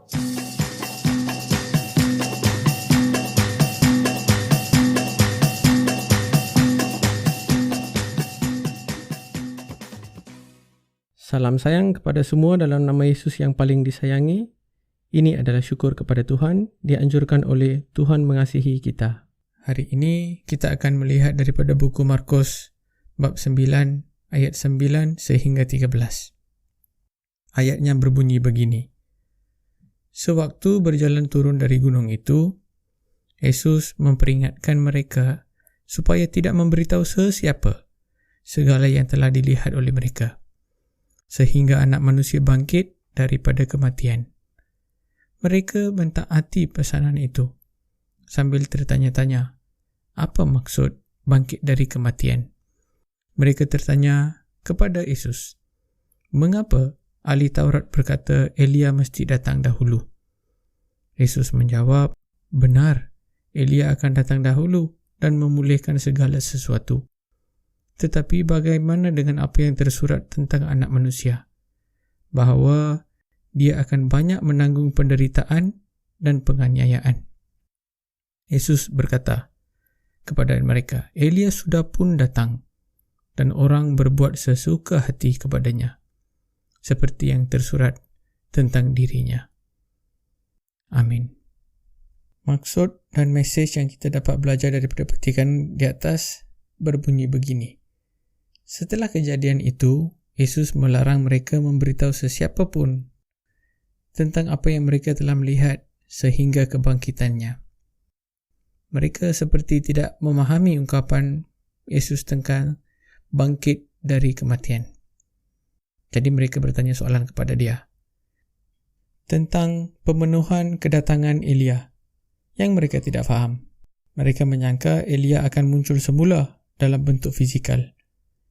Salam sayang kepada semua dalam nama Yesus yang paling disayangi. Ini adalah syukur kepada Tuhan, dianjurkan oleh Tuhan mengasihi kita. Hari ini kita akan melihat daripada buku Markus bab 9 ayat 9 sehingga 13. Ayatnya berbunyi begini. Sewaktu berjalan turun dari gunung itu, Yesus memperingatkan mereka supaya tidak memberitahu sesiapa segala yang telah dilihat oleh mereka, sehingga anak manusia bangkit daripada kematian. Mereka mentaati pesanan itu, sambil tertanya-tanya, apa maksud bangkit dari kematian? Mereka tertanya kepada Yesus, mengapa ahli Taurat berkata Elia mesti datang dahulu? Yesus menjawab, benar, Elia akan datang dahulu dan memulihkan segala sesuatu. Tetapi bagaimana dengan apa yang tersurat tentang anak manusia? Bahawa dia akan banyak menanggung penderitaan dan penganiayaan. Yesus berkata kepada mereka, Elia sudah pun datang dan orang berbuat sesuka hati kepadanya, seperti yang tersurat tentang dirinya. Amin. Maksud dan mesej yang kita dapat belajar daripada petikan di atas berbunyi begini. Setelah kejadian itu, Yesus melarang mereka memberitahu sesiapa pun tentang apa yang mereka telah melihat sehingga kebangkitannya. Mereka seperti tidak memahami ungkapan Yesus tentang bangkit dari kematian. Jadi mereka bertanya soalan kepada dia tentang pemenuhan kedatangan Elia yang mereka tidak faham. Mereka menyangka Elia akan muncul semula dalam bentuk fizikal.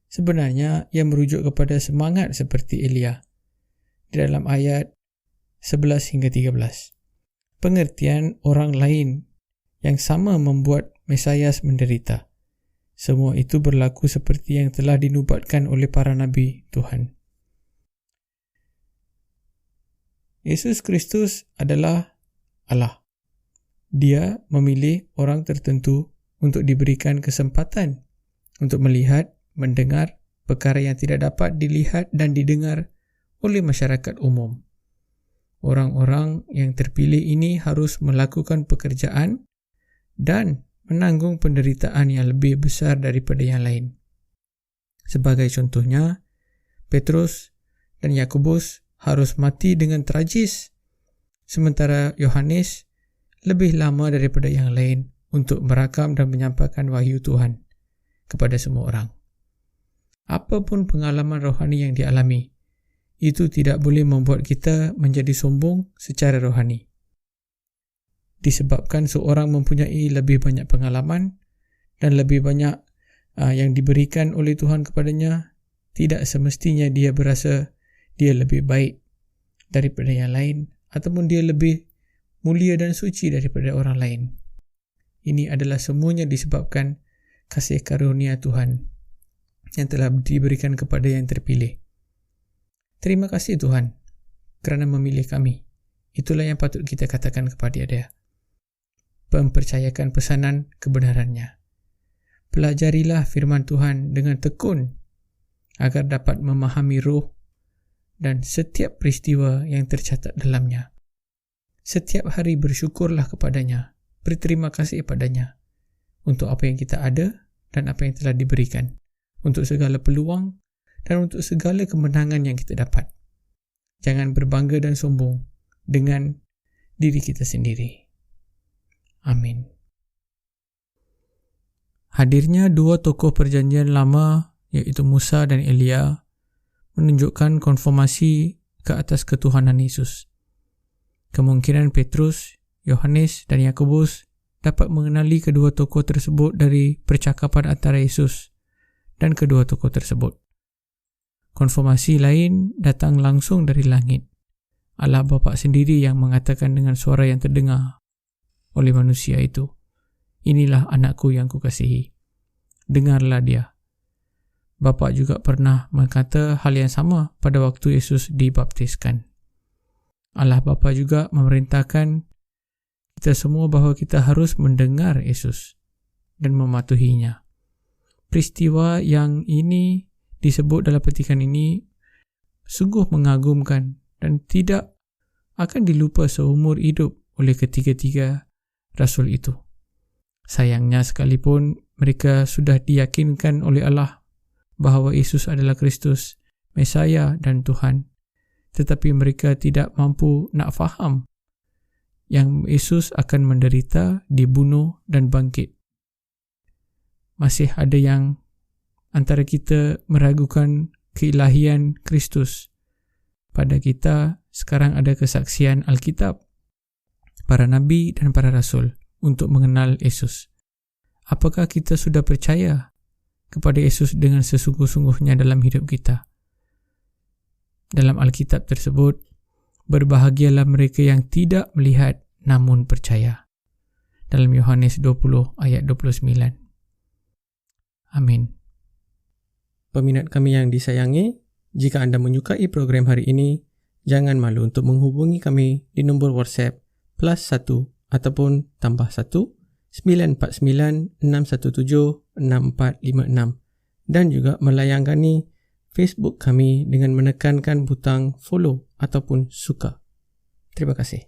Sebenarnya, ia merujuk kepada semangat seperti Elia di dalam ayat 11 hingga 13. Pengertian orang lain yang sama membuat Mesias menderita. Semua itu berlaku seperti yang telah dinubuatkan oleh para nabi Tuhan. Yesus Kristus adalah Allah. Dia memilih orang tertentu untuk diberikan kesempatan untuk melihat, mendengar perkara yang tidak dapat dilihat dan didengar oleh masyarakat umum. Orang-orang yang terpilih ini harus melakukan pekerjaan dan menanggung penderitaan yang lebih besar daripada yang lain. Sebagai contohnya, Petrus dan Yakobus harus mati dengan tragis, sementara Yohanes lebih lama daripada yang lain untuk merakam dan menyampaikan wahyu Tuhan kepada semua orang. Apapun pengalaman rohani yang dialami, itu tidak boleh membuat kita menjadi sombong secara rohani. Disebabkan seorang mempunyai lebih banyak pengalaman dan lebih banyak yang diberikan oleh Tuhan kepadanya, tidak semestinya dia berasa dia lebih baik daripada yang lain ataupun dia lebih mulia dan suci daripada orang lain. Ini adalah semuanya disebabkan kasih karunia Tuhan yang telah diberikan kepada yang terpilih. Terima kasih Tuhan kerana memilih kami. Itulah yang patut kita katakan kepada Dia. Mempercayakan pesanan kebenarannya. Pelajarilah firman Tuhan dengan tekun agar dapat memahami roh dan setiap peristiwa yang tercatat dalamnya. Setiap hari bersyukurlah kepadanya, berterima kasih padanya untuk apa yang kita ada dan apa yang telah diberikan, untuk segala peluang dan untuk segala kemenangan yang kita dapat. Jangan berbangga dan sombong dengan diri kita sendiri. Amin. Hadirnya dua tokoh perjanjian lama, iaitu Musa dan Elia, menunjukkan konfirmasi ke atas ketuhanan Yesus. Kemungkinan Petrus, Yohanes dan Yakobus dapat mengenali kedua tokoh tersebut dari percakapan antara Yesus dan kedua tokoh tersebut. Konfirmasi lain datang langsung dari langit. Allah Bapa sendiri yang mengatakan dengan suara yang terdengar oleh manusia itu, inilah anakku yang kukasihi, dengarlah dia. Bapa juga pernah berkata hal yang sama pada waktu Yesus dibaptiskan. Allah Bapa juga memerintahkan kita semua bahawa kita harus mendengar Yesus dan mematuhinya. Peristiwa yang ini disebut dalam petikan ini sungguh mengagumkan dan tidak akan dilupa seumur hidup oleh ketiga-tiga rasul itu. Sayangnya sekalipun mereka sudah diyakinkan oleh Allah bahawa Yesus adalah Kristus, Mesaya dan Tuhan, tetapi mereka tidak mampu nak faham yang Yesus akan menderita, dibunuh dan bangkit. Masih ada yang antara kita meragukan keilahian Kristus. Pada kita sekarang ada kesaksian Alkitab, para nabi dan para rasul untuk mengenal Yesus. Apakah kita sudah percaya kepada Yesus dengan sesungguh-sungguhnya dalam hidup kita? Dalam Alkitab tersebut, berbahagialah mereka yang tidak melihat namun percaya. Dalam Yohanes 20 ayat 29. Amin. Peminat kami yang disayangi, jika Anda menyukai program hari ini, jangan malu untuk menghubungi kami di nombor WhatsApp +1 ataupun +1 949 617 6456 dan juga melayangkan Facebook kami dengan menekankan butang follow ataupun suka. Terima kasih.